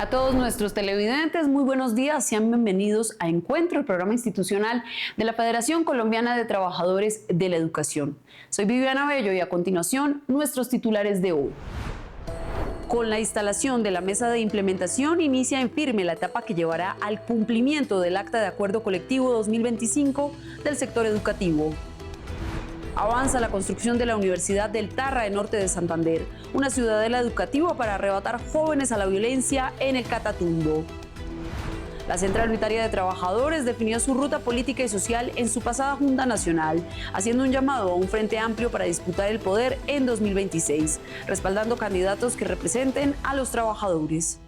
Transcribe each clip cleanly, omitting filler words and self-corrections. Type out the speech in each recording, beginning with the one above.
A todos nuestros televidentes, muy buenos días, sean bienvenidos a Encuentro, el programa institucional de la Federación Colombiana de Trabajadores de la Educación. Soy Viviana Bello y a continuación nuestros titulares de hoy. Con la instalación de la mesa de implementación inicia en firme la etapa que llevará al cumplimiento del Acta de Acuerdo Colectivo 2025 del sector educativo. Avanza la construcción de la Universidad del Tarra, en norte de Santander, una ciudadela educativa para arrebatar jóvenes a la violencia en el Catatumbo. La Central Unitaria de Trabajadores definió su ruta política y social en su pasada Junta Nacional, haciendo un llamado a un frente amplio para disputar el poder en 2026, respaldando candidatos que representen a los trabajadores.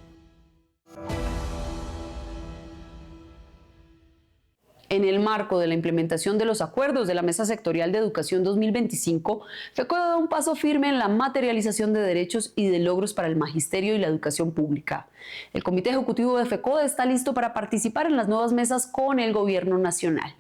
En el marco de la implementación de los acuerdos de la Mesa Sectorial de Educación 2025, FECODE da un paso firme en la materialización de derechos y de logros para el magisterio y la educación pública. El Comité Ejecutivo de FECODE está listo para participar en las nuevas mesas con el Gobierno Nacional.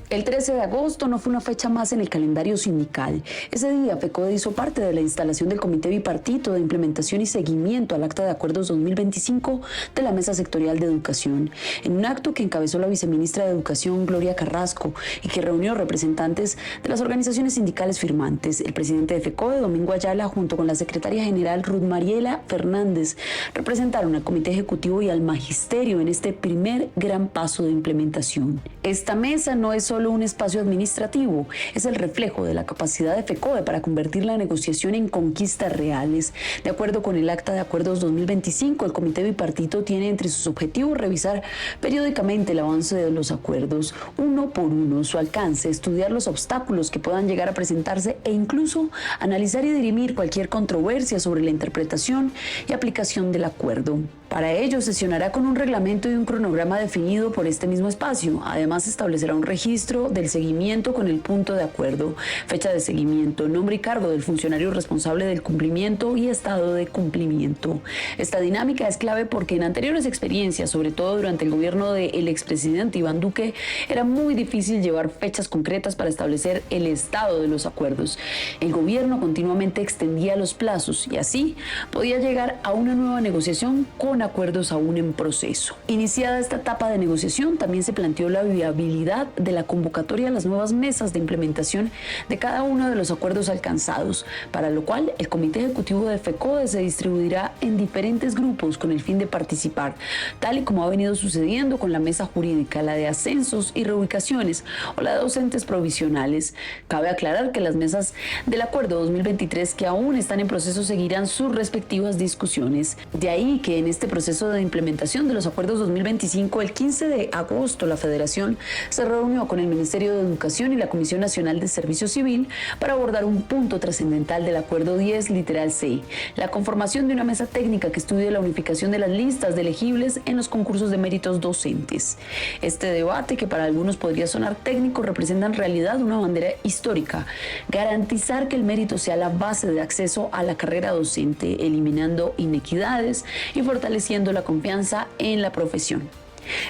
El 13 de agosto no fue una fecha más en el calendario sindical. Ese día, FECODE hizo parte de la instalación del Comité Bipartito de Implementación y Seguimiento al Acta de Acuerdos 2025 de la Mesa Sectorial de Educación, en un acto que encabezó la viceministra de Educación, Gloria Carrasco, y que reunió representantes de las organizaciones sindicales firmantes. El presidente de FECODE, Domingo Ayala, junto con la secretaria general Ruth Mariela Fernández, representaron al Comité Ejecutivo y al Magisterio en este primer gran paso de implementación. Esta mesa no es solo un espacio administrativo, es el reflejo de la capacidad de FECODE para convertir la negociación en conquistas reales. De acuerdo con el Acta de Acuerdos 2025, el Comité Bipartito tiene entre sus objetivos revisar periódicamente el avance de los acuerdos, uno por uno, su alcance, estudiar los obstáculos que puedan llegar a presentarse e incluso analizar y dirimir cualquier controversia sobre la interpretación y aplicación del acuerdo. Para ello, sesionará con un reglamento y un cronograma definido por este mismo espacio. Además, establecerá un registro del seguimiento con el punto de acuerdo, fecha de seguimiento, nombre y cargo del funcionario responsable del cumplimiento y estado de cumplimiento. Esta dinámica es clave porque en anteriores experiencias, sobre todo durante el gobierno del expresidente Iván Duque, era muy difícil llevar fechas concretas para establecer el estado de los acuerdos. El gobierno continuamente extendía los plazos y así podía llegar a una nueva negociación con acuerdos aún en proceso. Iniciada esta etapa de negociación, también se planteó la viabilidad de la convocatoria a las nuevas mesas de implementación de cada uno de los acuerdos alcanzados, para lo cual el Comité Ejecutivo de FECODE se distribuirá en diferentes grupos con el fin de participar, tal y como ha venido sucediendo con la mesa jurídica, la de ascensos y reubicaciones o la de docentes provisionales. Cabe aclarar que las mesas del Acuerdo 2023 que aún están en proceso seguirán sus respectivas discusiones. De ahí que en este proceso de implementación de los acuerdos 2025, el 15 de agosto la Federación se reunió con el Ministerio de Educación y la Comisión Nacional de Servicio Civil para abordar un punto trascendental del Acuerdo 10, literal C, la conformación de una mesa técnica que estudie la unificación de las listas de elegibles en los concursos de méritos docentes. Este debate, que para algunos podría sonar técnico, representa en realidad una bandera histórica: garantizar que el mérito sea la base de acceso a la carrera docente, eliminando inequidades y fortaleciendo la confianza en la profesión.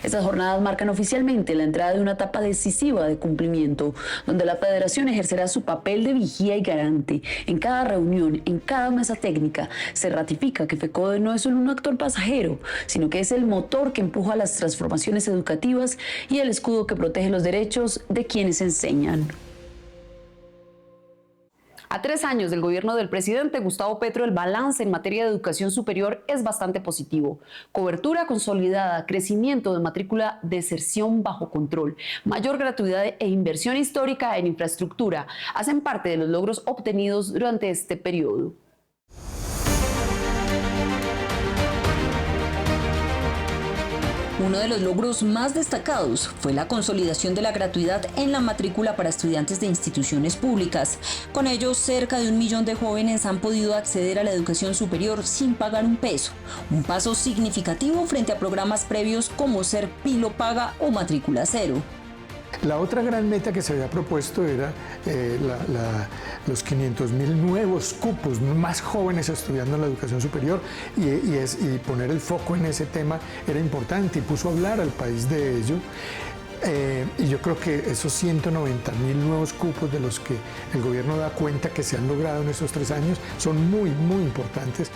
Estas jornadas marcan oficialmente la entrada de una etapa decisiva de cumplimiento, donde la Federación ejercerá su papel de vigía y garante. En cada reunión, en cada mesa técnica, se ratifica que FECODE no es solo un actor pasajero, sino que es el motor que empuja las transformaciones educativas y el escudo que protege los derechos de quienes enseñan. A 3 años del gobierno del presidente Gustavo Petro, el balance en materia de educación superior es bastante positivo. Cobertura consolidada, crecimiento de matrícula, deserción bajo control, mayor gratuidad e inversión histórica en infraestructura hacen parte de los logros obtenidos durante este periodo. Uno de los logros más destacados fue la consolidación de la gratuidad en la matrícula para estudiantes de instituciones públicas. Con ello, cerca de 1 millón de jóvenes han podido acceder a la educación superior sin pagar un peso. Un paso significativo frente a programas previos como Ser Pilo Paga o Matrícula Cero. La otra gran meta que se había propuesto era los 500.000 nuevos cupos, más jóvenes estudiando en la educación superior, y poner el foco en ese tema era importante y puso a hablar al país de ello. Y yo creo que esos 190.000 nuevos cupos de los que el gobierno da cuenta que se han logrado en esos 3 años son muy, muy importantes.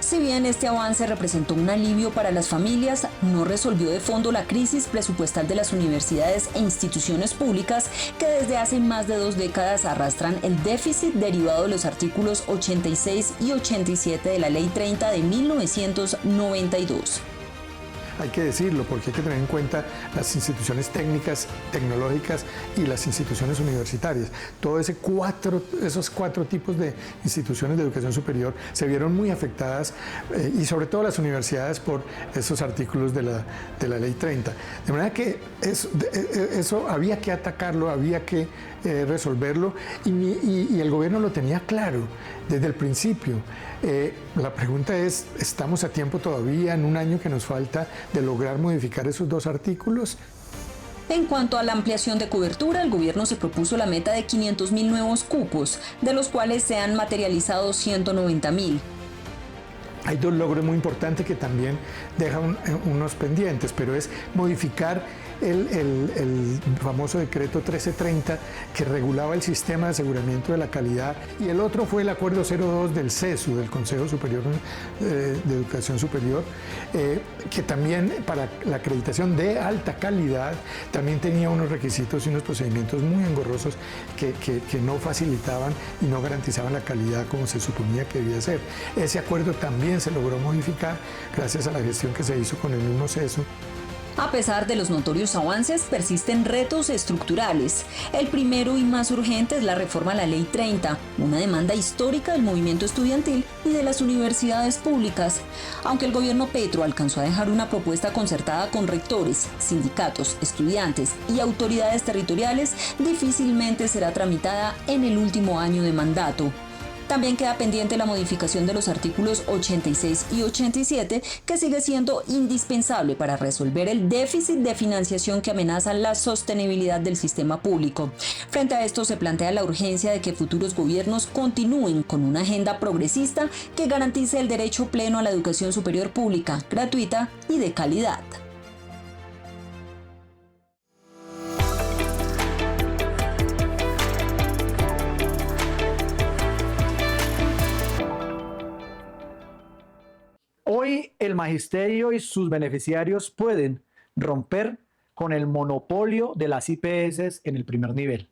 Si bien este avance representó un alivio para las familias, no resolvió de fondo la crisis presupuestal de las universidades e instituciones públicas que desde hace más de 2 décadas arrastran el déficit derivado de los artículos 86 y 87 de la Ley 30 de 1992. Hay que decirlo porque hay que tener en cuenta las instituciones técnicas, tecnológicas y las instituciones universitarias. Todos esos cuatro tipos de instituciones de educación superior se vieron muy afectadas y sobre todo las universidades por esos artículos de la Ley 30. De manera que eso había que atacarlo, había que resolverlo y el gobierno lo tenía claro desde el principio. La pregunta es, ¿estamos a tiempo todavía en un año que nos falta de lograr modificar esos 2 artículos? En cuanto a la ampliación de cobertura, el gobierno se propuso la meta de 500.000 nuevos cupos, de los cuales se han materializado 190.000. Hay 2 logros muy importantes que también dejan unos pendientes, pero es modificar el famoso decreto 1330 que regulaba el sistema de aseguramiento de la calidad, y el otro fue el acuerdo 02 del CESU, del Consejo Superior de Educación Superior, que también para la acreditación de alta calidad también tenía unos requisitos y unos procedimientos muy engorrosos que no facilitaban y no garantizaban la calidad como se suponía que debía ser. Ese acuerdo también se logró modificar gracias a la gestión que se hizo con el mismo CESU. A pesar de los notorios avances, persisten retos estructurales. El primero y más urgente es la reforma a la Ley 30, una demanda histórica del movimiento estudiantil y de las universidades públicas. Aunque el gobierno Petro alcanzó a dejar una propuesta concertada con rectores, sindicatos, estudiantes y autoridades territoriales, difícilmente será tramitada en el último año de mandato. También queda pendiente la modificación de los artículos 86 y 87, que sigue siendo indispensable para resolver el déficit de financiación que amenaza la sostenibilidad del sistema público. Frente a esto se plantea la urgencia de que futuros gobiernos continúen con una agenda progresista que garantice el derecho pleno a la educación superior pública, gratuita y de calidad. Hoy el magisterio y sus beneficiarios pueden romper con el monopolio de las IPS en el primer nivel.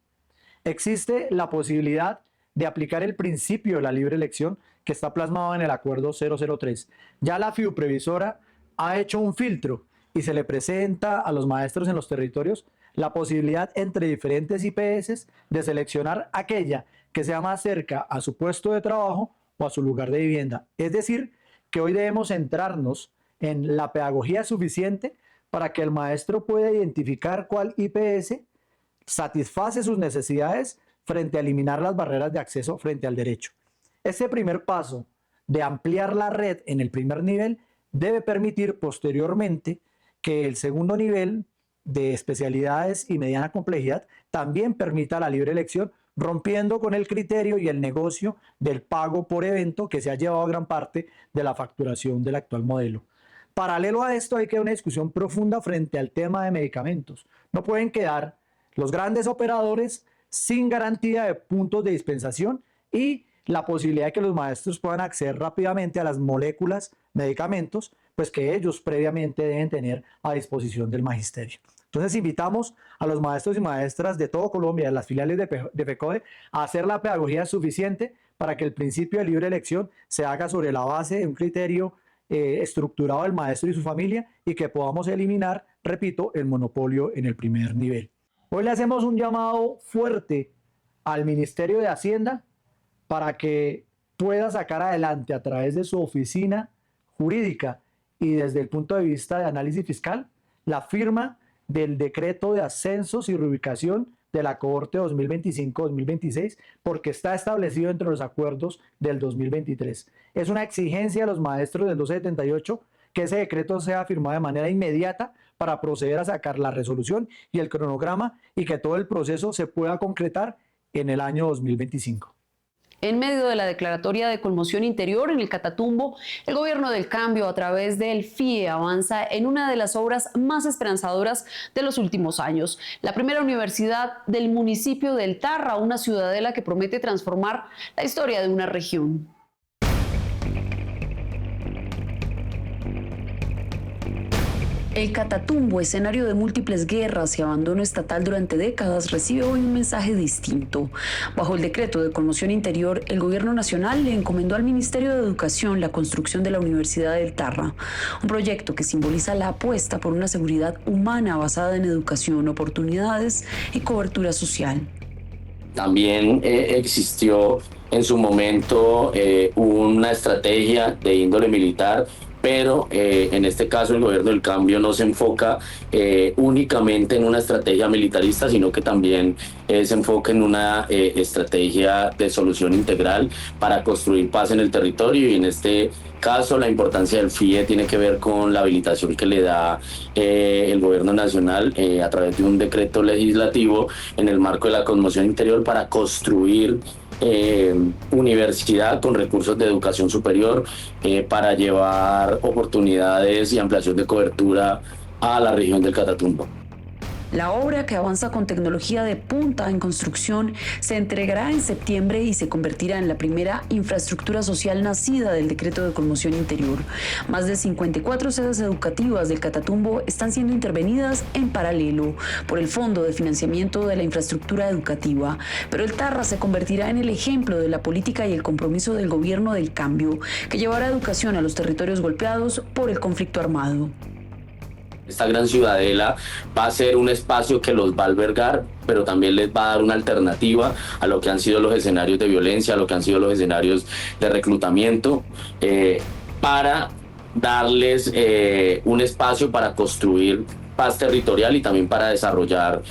Existe la posibilidad de aplicar el principio de la libre elección que está plasmado en el acuerdo 003. Ya la FIU previsora ha hecho un filtro y se le presenta a los maestros en los territorios la posibilidad entre diferentes IPS de seleccionar aquella que sea más cerca a su puesto de trabajo o a su lugar de vivienda. Es decir, que hoy debemos centrarnos en la pedagogía suficiente para que el maestro pueda identificar cuál IPS satisface sus necesidades frente a eliminar las barreras de acceso frente al derecho. Este primer paso de ampliar la red en el primer nivel debe permitir posteriormente que el segundo nivel de especialidades y mediana complejidad también permita la libre elección, rompiendo con el criterio y el negocio del pago por evento que se ha llevado gran parte de la facturación del actual modelo. Paralelo a esto hay que una discusión profunda frente al tema de medicamentos. No pueden quedar los grandes operadores sin garantía de puntos de dispensación y la posibilidad de que los maestros puedan acceder rápidamente a las moléculas, medicamentos, pues que ellos previamente deben tener a disposición del magisterio. Entonces invitamos a los maestros y maestras de todo Colombia, de las filiales de FECODE, a hacer la pedagogía suficiente para que el principio de libre elección se haga sobre la base de un criterio estructurado del maestro y su familia y que podamos eliminar, repito, el monopolio en el primer nivel. Hoy le hacemos un llamado fuerte al Ministerio de Hacienda para que pueda sacar adelante a través de su oficina jurídica y desde el punto de vista de análisis fiscal la firma del decreto de ascensos y reubicación de la cohorte 2025-2026, porque está establecido entre los acuerdos del 2023. Es una exigencia de los maestros del 1278 que ese decreto sea firmado de manera inmediata para proceder a sacar la resolución y el cronograma y que todo el proceso se pueda concretar en el año 2025. En medio de la declaratoria de conmoción interior en el Catatumbo, el gobierno del cambio a través del FIE avanza en una de las obras más esperanzadoras de los últimos años. La primera universidad del municipio del Tarra, una ciudadela que promete transformar la historia de una región. El Catatumbo, escenario de múltiples guerras y abandono estatal durante décadas, recibe hoy un mensaje distinto. Bajo el decreto de conmoción interior, el gobierno nacional le encomendó al Ministerio de Educación la construcción de la Universidad del Tarra, un proyecto que simboliza la apuesta por una seguridad humana basada en educación, oportunidades y cobertura social. También existió en su momento una estrategia de índole militar, pero en este caso el gobierno del cambio no se enfoca únicamente en una estrategia militarista, sino que también se enfoca en una estrategia de solución integral para construir paz en el territorio, y en este caso la importancia del FIE tiene que ver con la habilitación que le da el gobierno nacional a través de un decreto legislativo en el marco de la conmoción interior para construir universidad con recursos de educación superior para llevar oportunidades y ampliación de cobertura a la región del Catatumbo. La obra, que avanza con tecnología de punta en construcción, se entregará en septiembre y se convertirá en la primera infraestructura social nacida del decreto de conmoción interior. Más de 54 sedes educativas del Catatumbo están siendo intervenidas en paralelo por el Fondo de Financiamiento de la Infraestructura Educativa. Pero el Tarra se convertirá en el ejemplo de la política y el compromiso del gobierno del cambio, que llevará educación a los territorios golpeados por el conflicto armado. Esta gran ciudadela va a ser un espacio que los va a albergar, pero también les va a dar una alternativa a lo que han sido los escenarios de violencia, a lo que han sido los escenarios de reclutamiento, para darles un espacio para construir paz territorial y también para desarrollar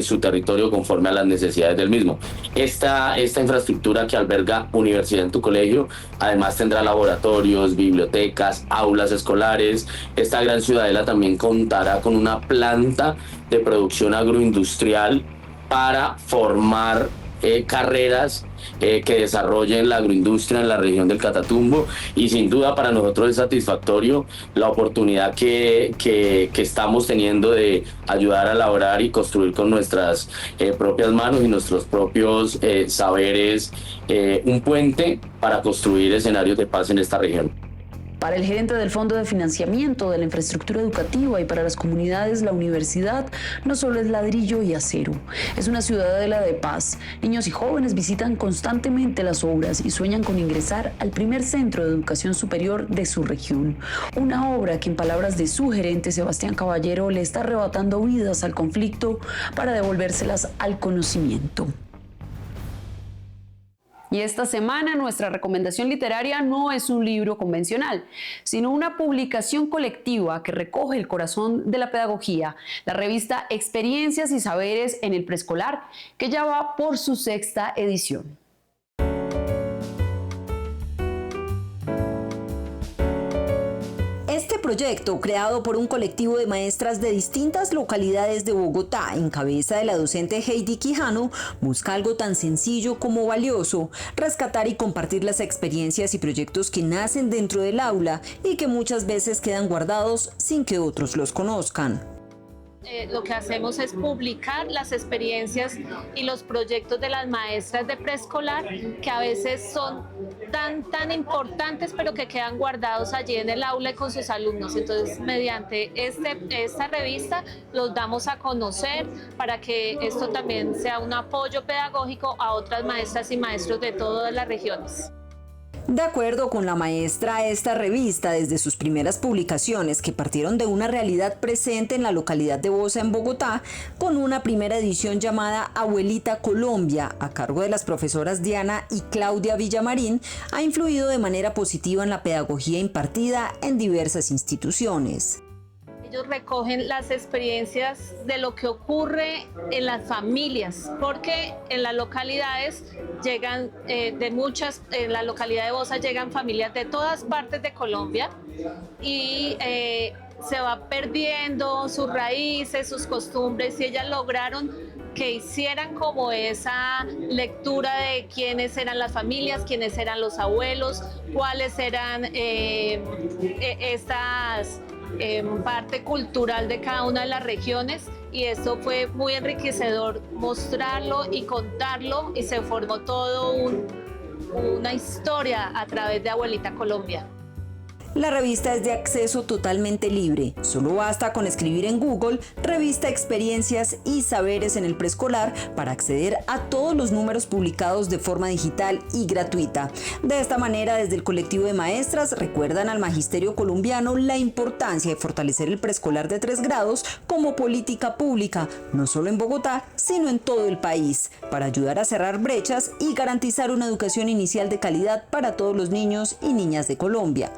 su territorio conforme a las necesidades del mismo. Esta infraestructura que alberga Universidad en tu Colegio, además tendrá laboratorios, bibliotecas, aulas escolares. Esta gran ciudadela también contará con una planta de producción agroindustrial para formar carreras que desarrollen la agroindustria en la región del Catatumbo, y sin duda para nosotros es satisfactorio la oportunidad que estamos teniendo de ayudar a elaborar y construir con nuestras propias manos y nuestros propios saberes un puente para construir escenarios de paz en esta región. Para el gerente del Fondo de Financiamiento de la Infraestructura Educativa y para las comunidades, la universidad no solo es ladrillo y acero, es una ciudadela de paz. Niños y jóvenes visitan constantemente las obras y sueñan con ingresar al primer centro de educación superior de su región. Una obra que, en palabras de su gerente Sebastián Caballero, le está arrebatando vidas al conflicto para devolvérselas al conocimiento. Y esta semana nuestra recomendación literaria no es un libro convencional, sino una publicación colectiva que recoge el corazón de la pedagogía, la revista Experiencias y Saberes en el Preescolar, que ya va por su 6ª edición. Este proyecto, creado por un colectivo de maestras de distintas localidades de Bogotá, en cabeza de la docente Heidi Quijano, busca algo tan sencillo como valioso: rescatar y compartir las experiencias y proyectos que nacen dentro del aula y que muchas veces quedan guardados sin que otros los conozcan. Lo que hacemos es publicar las experiencias y los proyectos de las maestras de preescolar, que a veces son tan importantes, pero que quedan guardados allí en el aula y con sus alumnos. Entonces, mediante esta revista los damos a conocer para que esto también sea un apoyo pedagógico a otras maestras y maestros de todas las regiones. De acuerdo con la maestra, esta revista, desde sus primeras publicaciones, que partieron de una realidad presente en la localidad de Bosa, en Bogotá, con una primera edición llamada Abuelita Colombia, a cargo de las profesoras Diana y Claudia Villamarín, ha influido de manera positiva en la pedagogía impartida en diversas instituciones. Ellos recogen las experiencias de lo que ocurre en las familias, porque en las localidades llegan en la localidad de Bosa llegan familias de todas partes de Colombia y se va perdiendo sus raíces, sus costumbres, y ellas lograron que hicieran como esa lectura de quiénes eran las familias, quiénes eran los abuelos, cuáles eran estas parte cultural de cada una de las regiones, y esto fue muy enriquecedor mostrarlo y contarlo, y se formó todo una historia a través de Abuelita Colombia. La revista es de acceso totalmente libre. Solo basta con escribir en Google Revista Experiencias y Saberes en el Preescolar para acceder a todos los números publicados de forma digital y gratuita. De esta manera, desde el colectivo de maestras recuerdan al magisterio colombiano la importancia de fortalecer el preescolar de 3 grados como política pública, no solo en Bogotá, sino en todo el país, para ayudar a cerrar brechas y garantizar una educación inicial de calidad para todos los niños y niñas de Colombia.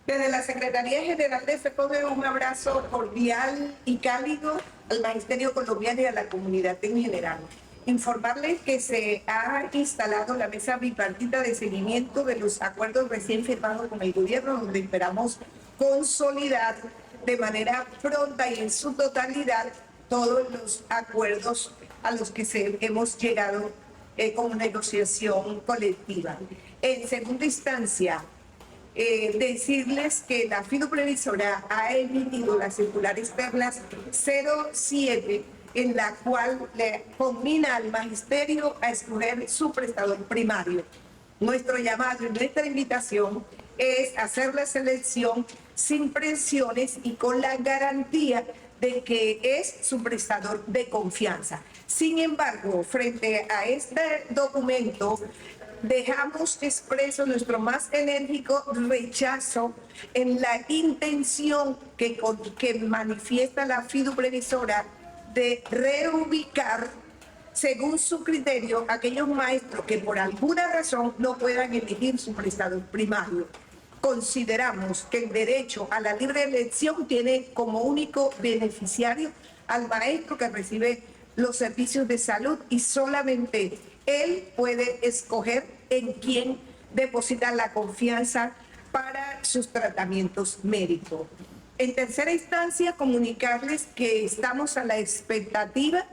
Desde la Secretaría General de FECODE, un abrazo cordial y cálido al Magisterio colombiano y a la comunidad en general. Informarles que se ha instalado la mesa bipartita de seguimiento de los acuerdos recién firmados con el gobierno, donde esperamos consolidar de manera pronta y en su totalidad todos los acuerdos a los que hemos llegado como negociación colectiva. En segunda instancia, decirles que la fiduprevisora ha emitido la circular externas 07, en la cual le combina al magisterio a escoger su prestador primario. Nuestro llamado y nuestra invitación es hacer la selección sin presiones y con la garantía de que es su prestador de confianza. Sin embargo, frente a este documento, dejamos expreso nuestro más enérgico rechazo en la intención que manifiesta la fiduprevisora de reubicar, según su criterio, aquellos maestros que por alguna razón no puedan elegir su prestador primario. Consideramos que el derecho a la libre elección tiene como único beneficiario al maestro que recibe los servicios de salud, y solamente él puede escoger en quién depositar la confianza para sus tratamientos médicos. En tercera instancia, comunicarles que estamos a la expectativa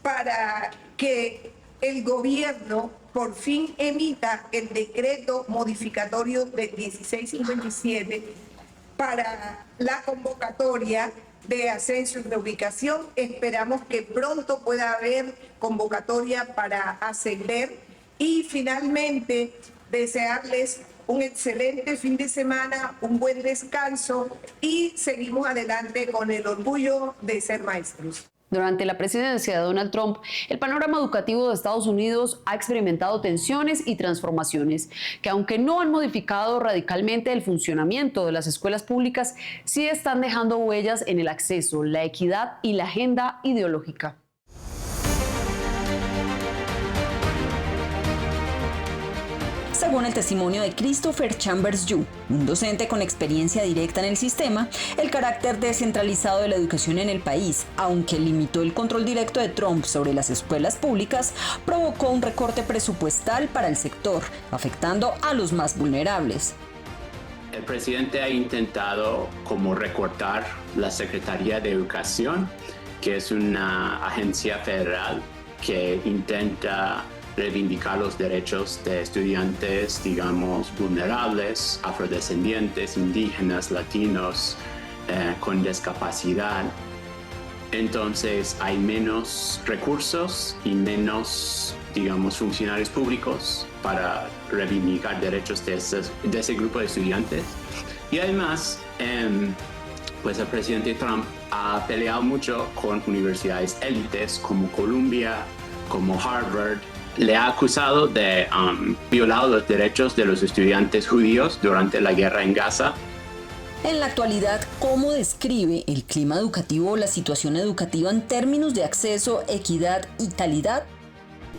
para que el gobierno por fin emita el decreto modificatorio de 1657 para la convocatoria de ascenso y reubicación. Esperamos que pronto pueda haber convocatoria para ascender, y finalmente desearles un excelente fin de semana, un buen descanso, y seguimos adelante con el orgullo de ser maestros. Durante la presidencia de Donald Trump, el panorama educativo de Estados Unidos ha experimentado tensiones y transformaciones que, aunque no han modificado radicalmente el funcionamiento de las escuelas públicas, sí están dejando huellas en el acceso, la equidad y la agenda ideológica. Según el testimonio de Christopher Chambers Yu, un docente con experiencia directa en el sistema, el carácter descentralizado de la educación en el país, aunque limitó el control directo de Trump sobre las escuelas públicas, provocó un recorte presupuestal para el sector, afectando a los más vulnerables. El presidente ha intentado como recortar la Secretaría de Educación, que es una agencia federal que intenta reivindicar los derechos de estudiantes, digamos, vulnerables, afrodescendientes, indígenas, latinos, con discapacidad. Entonces hay menos recursos y menos, digamos, funcionarios públicos para reivindicar derechos de ese grupo de estudiantes. Y además, pues el presidente Trump ha peleado mucho con universidades élites como Columbia, como Harvard. Le ha acusado de violar los derechos de los estudiantes judíos durante la guerra en Gaza. En la actualidad, ¿cómo describe el clima educativo o la situación educativa en términos de acceso, equidad y calidad?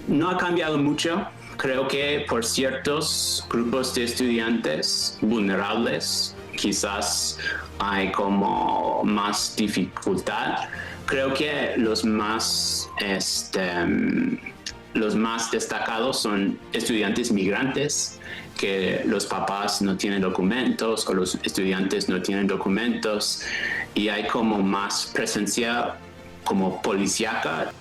No ha cambiado mucho. Creo que por ciertos grupos de estudiantes vulnerables quizás hay como más dificultad, Creo que los más destacados son estudiantes migrantes, que los papás no tienen documentos o los estudiantes no tienen documentos, y hay como más presencia como policíaca.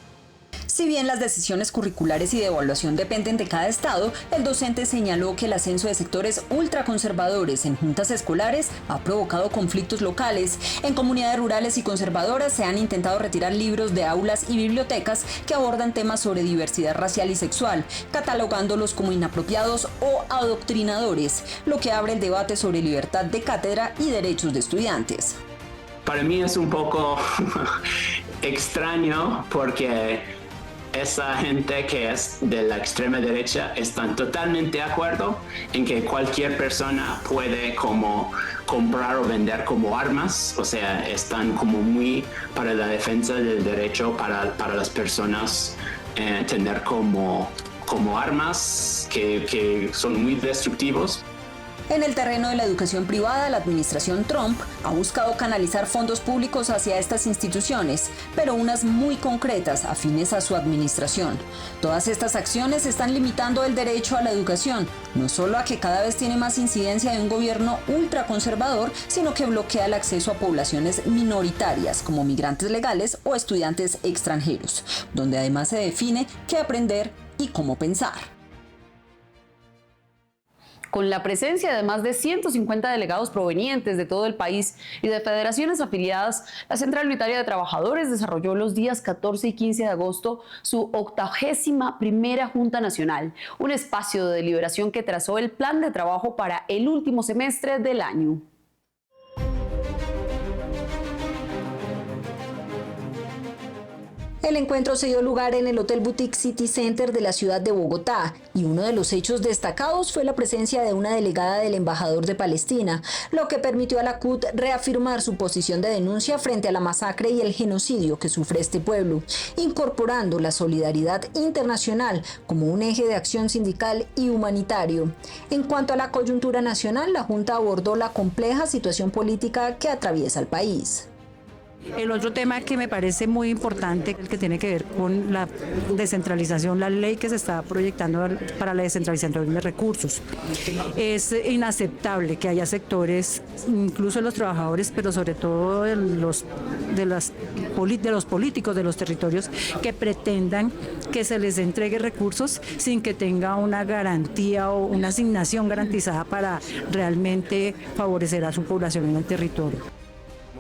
Si bien las decisiones curriculares y de evaluación dependen de cada estado, el docente señaló que el ascenso de sectores ultraconservadores en juntas escolares ha provocado conflictos locales. En comunidades rurales y conservadoras se han intentado retirar libros de aulas y bibliotecas que abordan temas sobre diversidad racial y sexual, catalogándolos como inapropiados o adoctrinadores, lo que abre el debate sobre libertad de cátedra y derechos de estudiantes. Para mí es un poco extraño porque esa gente que es de la extrema derecha están totalmente de acuerdo en que cualquier persona puede como comprar o vender como armas, o sea, están como muy para la defensa del derecho para las personas tener como armas que son muy destructivos. En el terreno de la educación privada, la administración Trump ha buscado canalizar fondos públicos hacia estas instituciones, pero unas muy concretas, afines a su administración. Todas estas acciones están limitando el derecho a la educación, no solo a que cada vez tiene más incidencia de un gobierno ultraconservador, sino que bloquea el acceso a poblaciones minoritarias, como migrantes legales o estudiantes extranjeros, donde además se define qué aprender y cómo pensar. Con la presencia de más de 150 delegados provenientes de todo el país y de federaciones afiliadas, la Central Unitaria de Trabajadores desarrolló los días 14 y 15 de agosto su 81ª Junta Nacional, un espacio de deliberación que trazó el plan de trabajo para el último semestre del año. El encuentro se dio lugar en el Hotel Boutique City Center de la ciudad de Bogotá y uno de los hechos destacados fue la presencia de una delegada del embajador de Palestina, lo que permitió a la CUT reafirmar su posición de denuncia frente a la masacre y el genocidio que sufre este pueblo, incorporando la solidaridad internacional como un eje de acción sindical y humanitario. En cuanto a la coyuntura nacional, la Junta abordó la compleja situación política que atraviesa el país. El otro tema que me parece muy importante, el que tiene que ver con la descentralización, la ley que se está proyectando para la descentralización de recursos. Es inaceptable que haya sectores, incluso los trabajadores, pero sobre todo de los políticos de los territorios, que pretendan que se les entregue recursos sin que tenga una garantía o una asignación garantizada para realmente favorecer a su población en el territorio.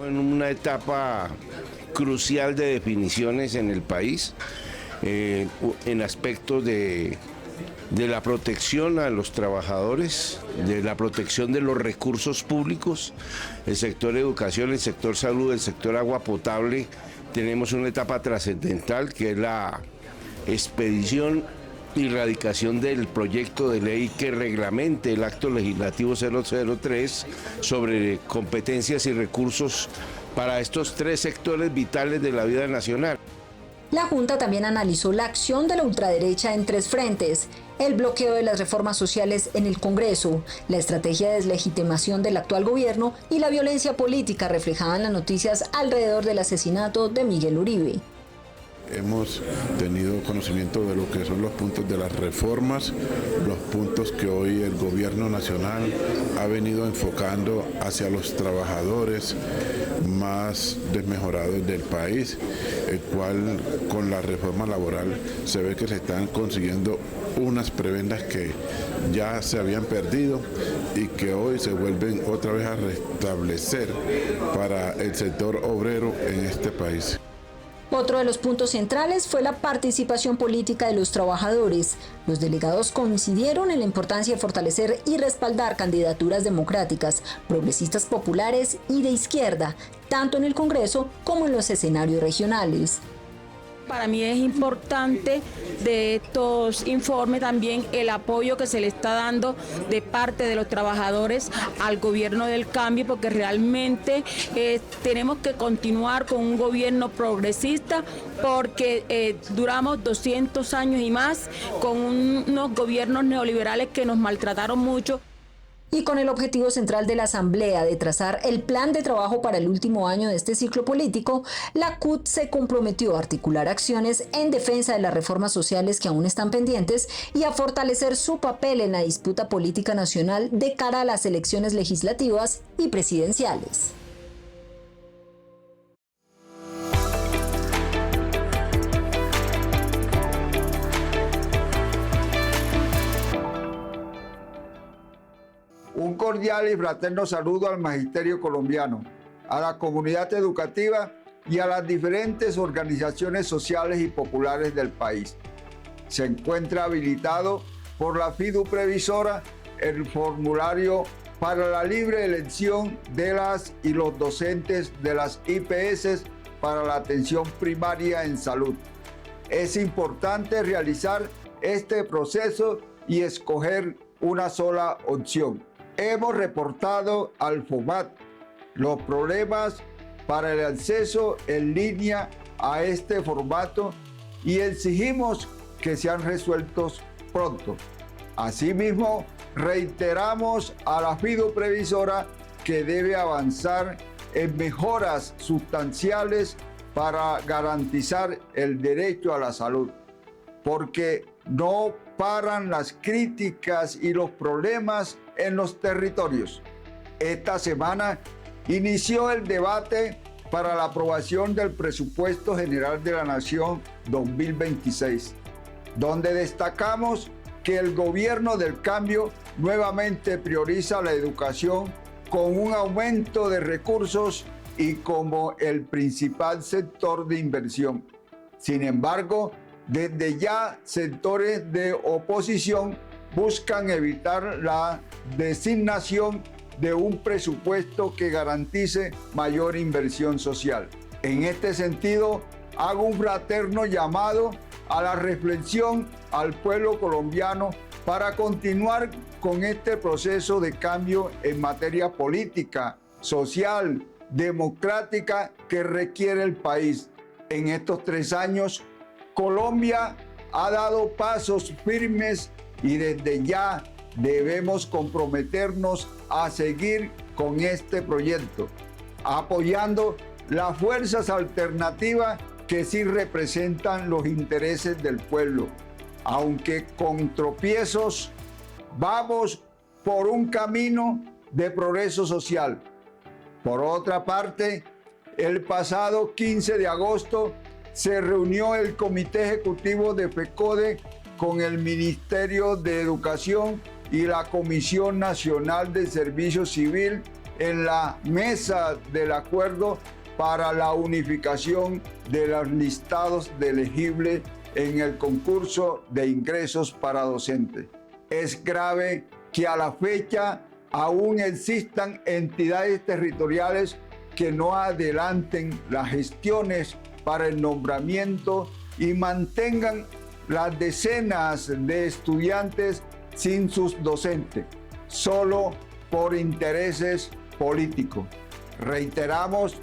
En una etapa crucial de definiciones en el país, en aspectos de la protección a los trabajadores, de la protección de los recursos públicos, el sector educación, el sector salud, el sector agua potable. Tenemos una etapa trascendental que es la expedición y radicación del proyecto de ley que reglamente el acto legislativo 003 sobre competencias y recursos para estos tres sectores vitales de la vida nacional. La Junta también analizó la acción de la ultraderecha en tres frentes: el bloqueo de las reformas sociales en el Congreso, la estrategia de deslegitimación del actual gobierno y la violencia política reflejada en las noticias alrededor del asesinato de Miguel Uribe. Hemos tenido conocimiento de lo que son los puntos de las reformas, los puntos que hoy el gobierno nacional ha venido enfocando hacia los trabajadores más desmejorados del país, el cual con la reforma laboral se ve que se están consiguiendo unas prebendas que ya se habían perdido y que hoy se vuelven otra vez a restablecer para el sector obrero en este país. Otro de los puntos centrales fue la participación política de los trabajadores. Los delegados coincidieron en la importancia de fortalecer y respaldar candidaturas democráticas, progresistas populares y de izquierda, tanto en el Congreso como en los escenarios regionales. Para mí es importante de estos informes también el apoyo que se le está dando de parte de los trabajadores al gobierno del cambio, porque realmente tenemos que continuar con un gobierno progresista, porque duramos 200 años y más con unos gobiernos neoliberales que nos maltrataron mucho. Y con el objetivo central de la Asamblea de trazar el plan de trabajo para el último año de este ciclo político, la CUT se comprometió a articular acciones en defensa de las reformas sociales que aún están pendientes y a fortalecer su papel en la disputa política nacional de cara a las elecciones legislativas y presidenciales. Un cordial y fraterno saludo al magisterio colombiano, a la comunidad educativa y a las diferentes organizaciones sociales y populares del país. Se encuentra habilitado por la FIDU Previsora el formulario para la libre elección de las y los docentes de las IPS para la atención primaria en salud. Es importante realizar este proceso y escoger una sola opción. Hemos reportado al FOMAT los problemas para el acceso en línea a este formato y exigimos que sean resueltos pronto. Asimismo, reiteramos a la FIDU Previsora que debe avanzar en mejoras sustanciales para garantizar el derecho a la salud, porque no paran las críticas y los problemas en los territorios. Esta semana inició el debate para la aprobación del Presupuesto General de la Nación 2026, donde destacamos que el gobierno del cambio nuevamente prioriza la educación con un aumento de recursos y como el principal sector de inversión. Sin embargo, desde ya sectores de oposición buscan evitar la designación de un presupuesto que garantice mayor inversión social. En este sentido, hago un fraterno llamado a la reflexión al pueblo colombiano para continuar con este proceso de cambio en materia política, social, democrática que requiere el país. En estos 3 años, Colombia ha dado pasos firmes y desde ya debemos comprometernos a seguir con este proyecto, apoyando las fuerzas alternativas que sí representan los intereses del pueblo. Aunque con tropiezos, vamos por un camino de progreso social. Por otra parte, el pasado 15 de agosto se reunió el Comité Ejecutivo de FECODE con el Ministerio de Educación y la Comisión Nacional de Servicio Civil en la mesa del acuerdo para la unificación de los listados de elegibles en el concurso de ingresos para docentes. Es grave que a la fecha aún existan entidades territoriales que no adelanten las gestiones para el nombramiento y mantengan las decenas de estudiantes sin sus docentes, solo por intereses políticos. Reiteramos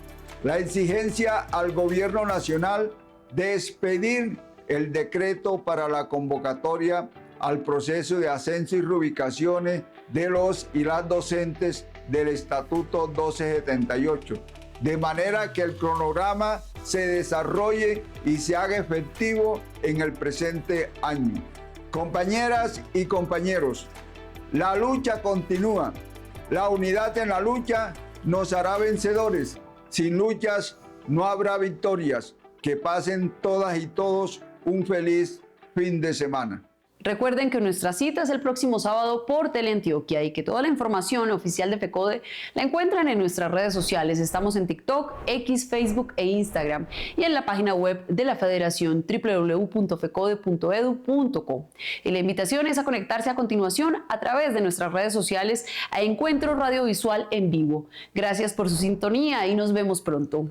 la exigencia al Gobierno Nacional de expedir el decreto para la convocatoria al proceso de ascenso y reubicaciones de los y las docentes del Estatuto 1278, de manera que el cronograma se desarrolle y se haga efectivo en el presente año. Compañeras y compañeros, la lucha continúa. La unidad en la lucha nos hará vencedores. Sin luchas no habrá victorias. Que pasen todas y todos un feliz fin de semana. Recuerden que nuestra cita es el próximo sábado por Teleantioquia y que toda la información oficial de FECODE la encuentran en nuestras redes sociales. Estamos en TikTok, X, Facebook e Instagram y en la página web de la Federación www.fecode.edu.co. Y la invitación es a conectarse a continuación a través de nuestras redes sociales a Encuentro Radiovisual en Vivo. Gracias por su sintonía y nos vemos pronto.